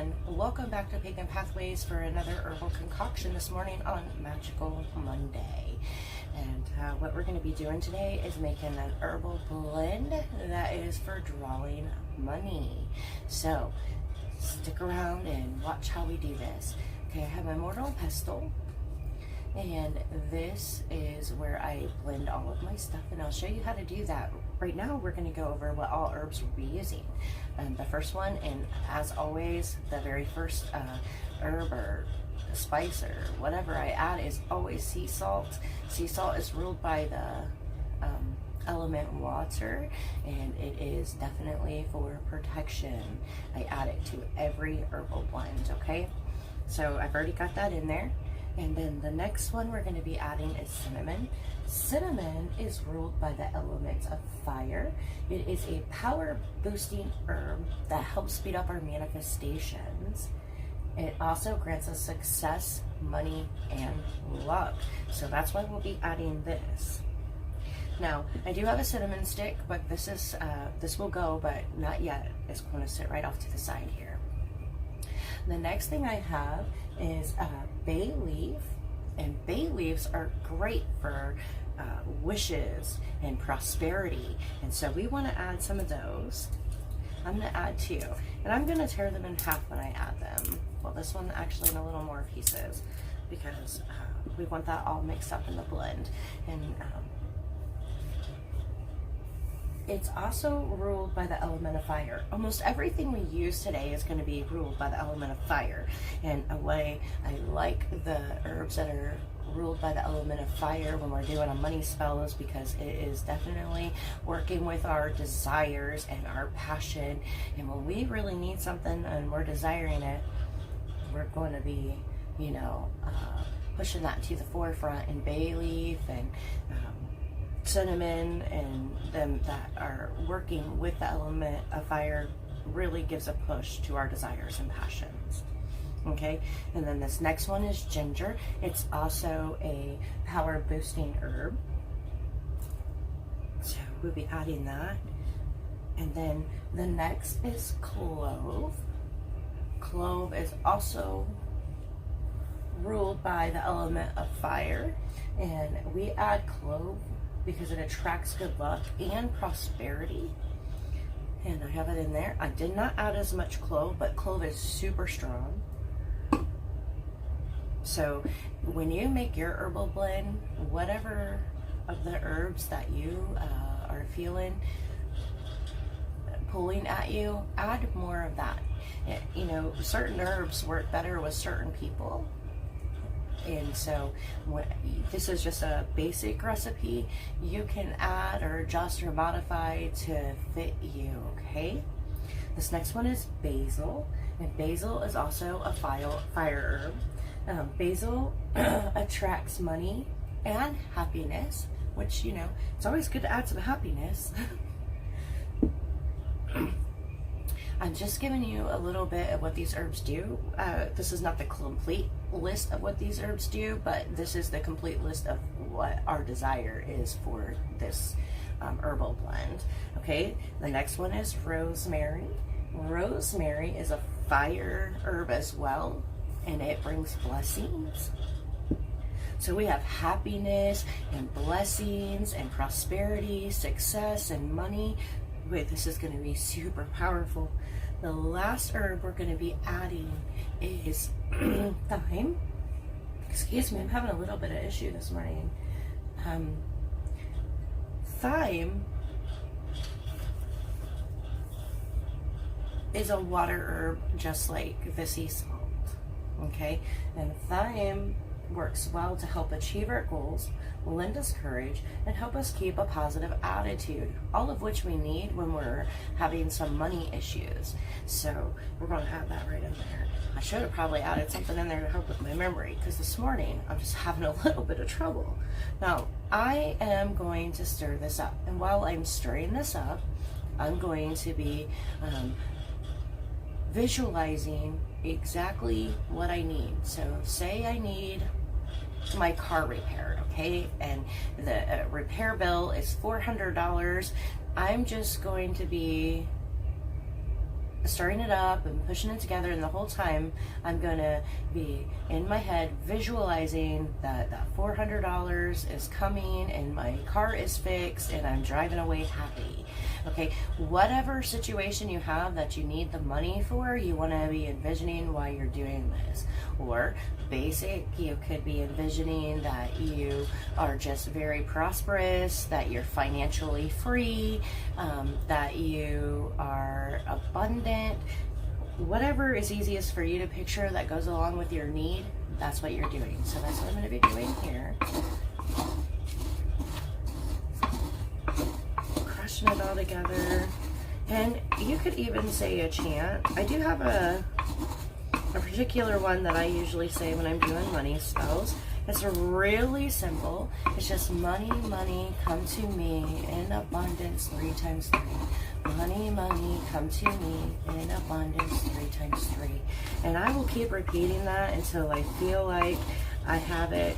everyone, welcome back to Pagan Pathways for another herbal concoction this morning on Magical Monday. And what we're going to be doing today is making an herbal blend that is for drawing money. So stick around and watch how we do this. Okay, I have my mortar and pestle, and this is where I blend all of my stuff, and I'll show you how to do that. Right now we're going to go over what all herbs we'll be using. The first one, and as always, the very first herb or spice or whatever I add is always sea salt. Sea salt is ruled by the element water, and it is definitely for protection. I add it to every herbal blend, okay? So I've already got that in there. And then the next one we're going to be adding is cinnamon. Cinnamon is ruled by the element of fire. It is a power boosting herb that helps speed up our manifestations. It also grants us success, money, and luck. So that's why we'll be adding this. Now, I do have a cinnamon stick, but this will go, but not yet. It's going to sit right off to the side here. The next thing I have is bay leaf, and bay leaves are great for wishes and prosperity, and so we want to add some of those. I'm going to add 2, and I'm going to tear them in half when I add them. Well, this one actually in a little more pieces, because we want that all mixed up in the blend. And it's also ruled by the element of fire. Almost everything we use today is going to be ruled by the element of fire. And a way I like the herbs that are ruled by the element of fire when we're doing a money spell is because it is definitely working with our desires and our passion. And when we really need something and we're desiring it, we're going to be, you know, pushing that to the forefront. And bay leaf and cinnamon and them that are working with the element of fire really gives a push to our desires and passions. Okay, and then this next one is ginger. It's also a power boosting herb, so we'll be adding that. And then the next is clove. Clove is also ruled by the element of fire, and we add clove because it attracts good luck and prosperity. And I have it in there. I did not add as much clove, but clove is super strong. So when you make your herbal blend, whatever of the herbs that you are feeling pulling at you, add more of that. You know, certain herbs work better with certain people. And so this is just a basic recipe. You can add or adjust or modify to fit you, okay? This next one is basil, and basil is also a fire herb. Basil attracts money and happiness, which, you know, it's always good to add some happiness. I'm just giving you a little bit of what these herbs do. This is not the complete list of what these herbs do, but this is the complete list of what our desire is for this herbal blend. Okay, the next one is rosemary. Rosemary is a fire herb as well, and it brings blessings. So we have happiness and blessings and prosperity, success and money. Wait, this is going to be super powerful. The last herb we're going to be adding is thyme. Excuse me, I'm having a little bit of issue this morning. Thyme is a water herb just like the sea salt. Okay, and thyme works well to help achieve our goals, lend us courage, and help us keep a positive attitude, all of which we need when we're having some money issues. So we're going to add that right in there. I should have probably added something in there to help with my memory, because this morning I'm just having a little bit of trouble. Now I am going to stir this up, and while I'm stirring this up, I'm going to be visualizing exactly what I need. So say I need my car repaired, okay, and the repair bill is $400. I'm just going to be stirring it up and pushing it together, and the whole time I'm gonna be in my head visualizing that $400 is coming and my car is fixed and I'm driving away happy. Okay, whatever situation you have that you need the money for, you want to be envisioning why you're doing this. Or basic, you could be envisioning that you are just very prosperous, that you're financially free, that you are abundant. Whatever is easiest for you to picture that goes along with your need, that's what you're doing. So that's what I'm going to be doing here. Crushing it all together. And you could even say a chant. I do have a particular one that I usually say when I'm doing money spells. It's really simple. It's just money, money, come to me in abundance 3 times 3. Money, money, come to me in abundance 3 times 3. And I will keep repeating that until I feel like I have it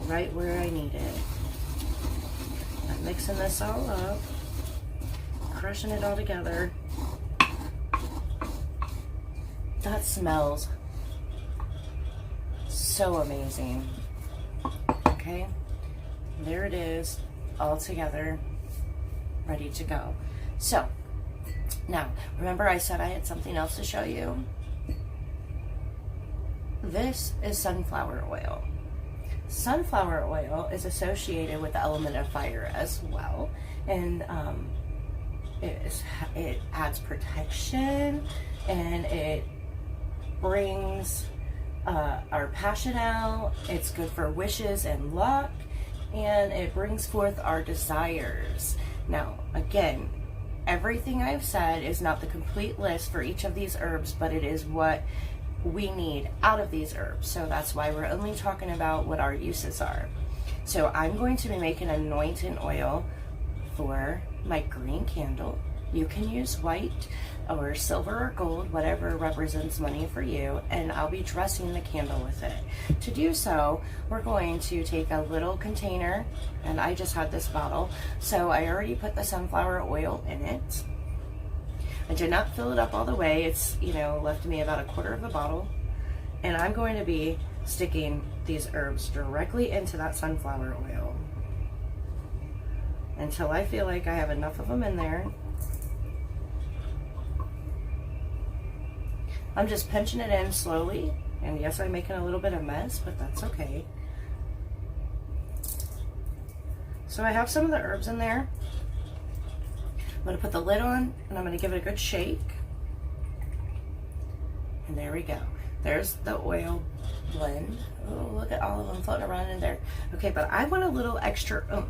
right where I need it. I'm mixing this all up, crushing it all together. That smells so amazing. Okay, there it is, all together, ready to go. So now, remember I said I had something else to show you? This is sunflower oil. Sunflower oil is associated with the element of fire as well, and it adds protection, and it brings our passion out. It's good for wishes and luck, and it brings forth our desires. Now, again, everything I've said is not the complete list for each of these herbs, but it is what we need out of these herbs. So that's why we're only talking about what our uses are. So I'm going to be making anointing oil for my green candle. You can use white or silver or gold, whatever represents money for you, and I'll be dressing the candle with it. To do so, we're going to take a little container, and I just had this bottle, so I already put the sunflower oil in it. I did not fill it up all the way. It's, left me about 1/4 of a bottle, and I'm going to be sticking these herbs directly into that sunflower oil until I feel like I have enough of them in there. I'm just pinching it in slowly, and yes, I'm making a little bit of mess, but that's okay. So I have some of the herbs in there. I'm going to put the lid on, and I'm going to give it a good shake. And there we go. There's the oil blend. Oh, look at all of them floating around in there. Okay, but I want a little extra oomph,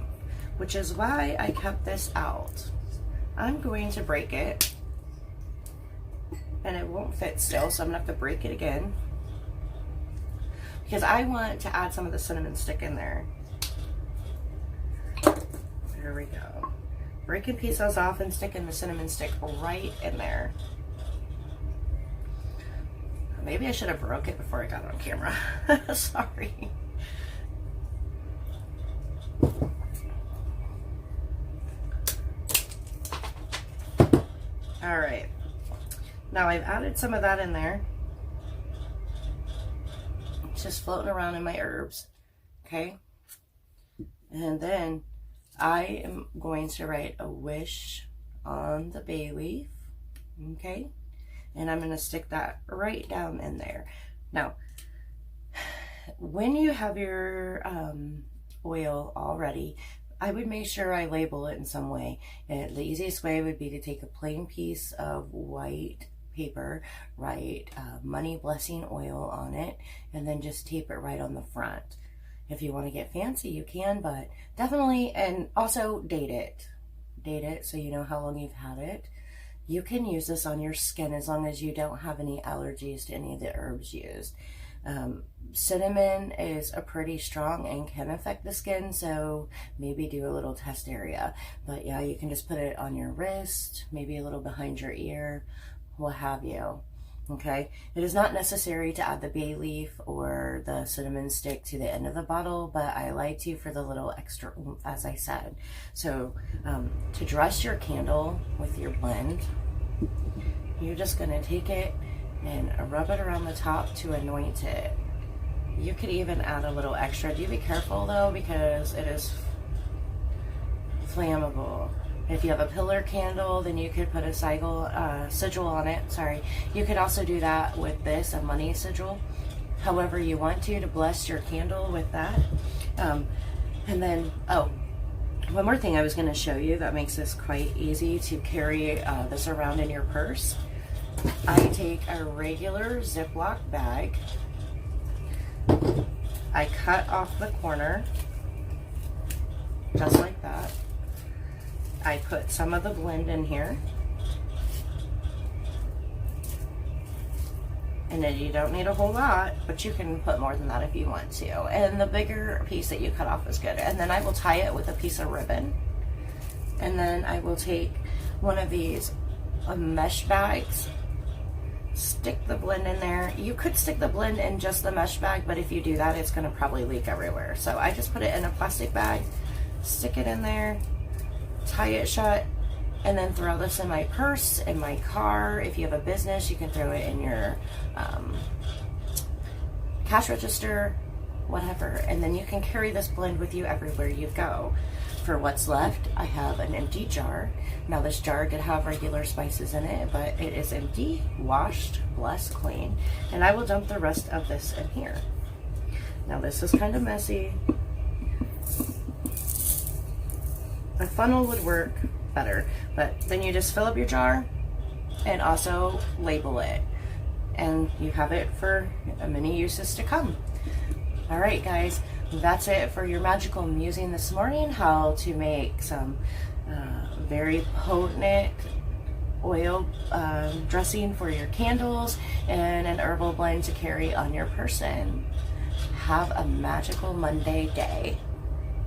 which is why I kept this out. I'm going to break it, and it won't fit still, so I'm going to have to break it again, because I want to add some of the cinnamon stick in there. There we go. Breaking pieces off and sticking the cinnamon stick right in there. Maybe I should have broke it before I got on camera. Sorry. All right. Now I've added some of that in there. It's just floating around in my herbs. Okay. And then I am going to write a wish on the bay leaf. Okay. And I'm going to stick that right down in there. Now, when you have your oil all ready, I would make sure I label it in some way. And the easiest way would be to take a plain piece of white paper, write money blessing oil on it, and then just tape it right on the front. If you want to get fancy, you can, but definitely, and also date it. Date it so you know how long you've had it. You can use this on your skin as long as you don't have any allergies to any of the herbs used. Cinnamon is a pretty strong and can affect the skin, so maybe do a little test area. But yeah, you can just put it on your wrist, maybe a little behind your ear, what have you. Okay, it is not necessary to add the bay leaf or the cinnamon stick to the end of the bottle, but I like to for the little extra oomph, as I said. So to dress your candle with your blend, You're just gonna take it and rub it around the top to anoint it. You could even add a little extra. Do be careful though, because it is flammable. If you have a pillar candle, then you could put a sigil on it. Sorry. You could also do that with this, a money sigil. However you want to bless your candle with that. And then, oh, one more thing I was going to show you that makes this quite easy to carry this around in your purse. I take a regular Ziploc bag. I cut off the corner, just like that. I put some of the blend in here. And then you don't need a whole lot, but you can put more than that if you want to. And the bigger piece that you cut off is good. And then I will tie it with a piece of ribbon. And then I will take one of these mesh bags, stick the blend in there. You could stick the blend in just the mesh bag, but if you do that, it's gonna probably leak everywhere. So I just put it in a plastic bag, stick it in there, tie it shut, and then throw this in my purse, in my car. If you have a business, you can throw it in your cash register, whatever. And then you can carry this blend with you everywhere you go. For what's left, I have an empty jar. Now this jar could have regular spices in it, but it is empty, washed, blessed, clean. And I will dump the rest of this in here. Now this is kind of messy. A funnel would work better, but then you just fill up your jar and also label it, and you have it for many uses to come. All right, guys, that's it for your magical musing this morning. How to make some very potent oil dressing for your candles and an herbal blend to carry on your person. Have a magical Monday day.